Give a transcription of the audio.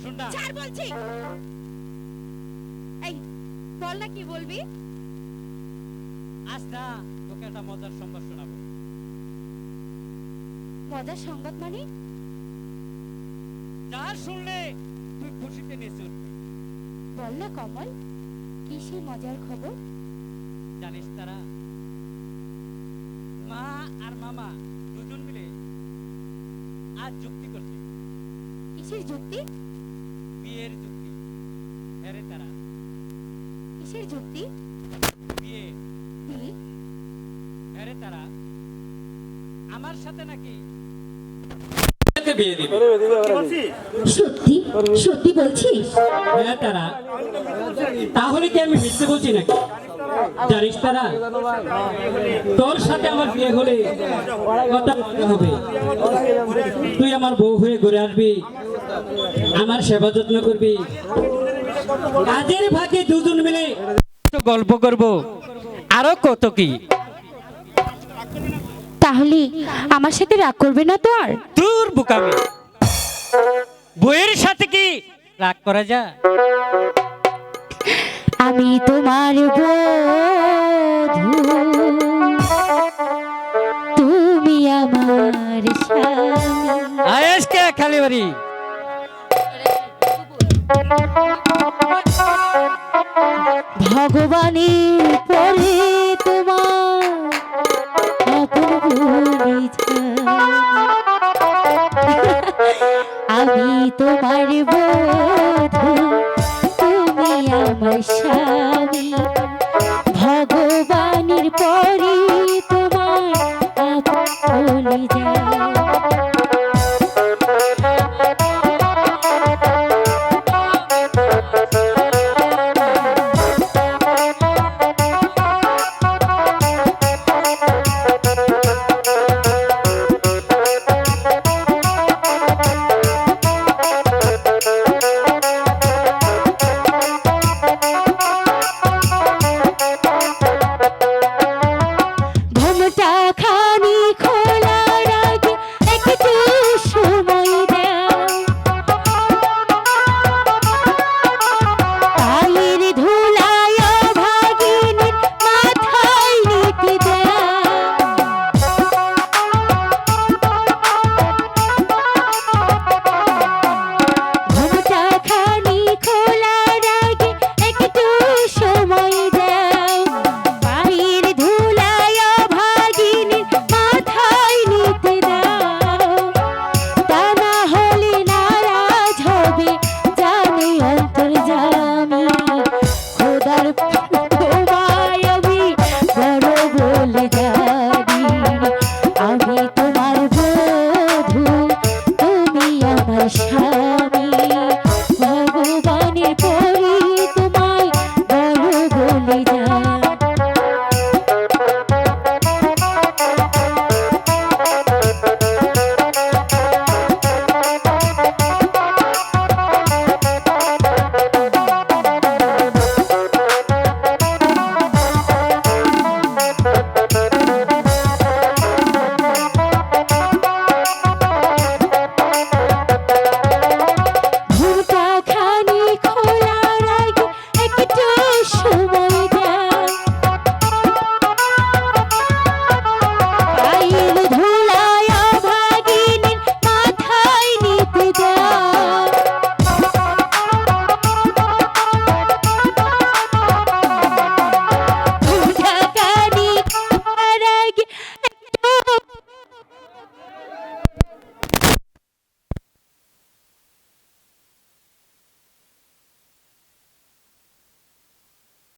শুন না। ছাড় বলছি। এই বল না কি বলবি? আজ না তোকে একটা মজার সংবাদ শোনাবো। মজার সংবাদ মানে? যা শুনলে তুই খুশিতে নেচে উঠবি। বল না কমল, কি সেই মজার খবর? জানিস তারা, মা আর মামা দুজন মিলে আজ যুক্তি করছে। কিসের যুক্তি? বিয়ের যুক্তি। হ্যাঁ রে তারা, কিসের যুক্তি? বিয়ে। কি? হ্যাঁ রে তারা, আমার সাথে নাকি বিয়ে দিবে। সত্যি সত্যি বলছিস? হ্যাঁ তারা, তাহলে কি আমি মিথ্যে বলছি নাকি? জানিস তারা, তোর সাথে আমার বিয়ে হলে কথা হবে, তুই আমার বউ হয়ে ঘুরে আসবি, আমার সেবা যত্ন করবি, কাজের ভাগে দুজন মিলে গল্প করব, আরো কত কি। তাহলে আমার সাথে রাগ করবে না তো আর? দূর বোকামি, বউয়ের সাথে কি রাগ করা যায়? আমি তোমার বধূ, তুমি আমার স্বামী। আয়েশকে খালি বাড়ি। ভগবানের পরে তোমার আপন বলে আমি তোমার বধূ, তুমি আমার স্বামী।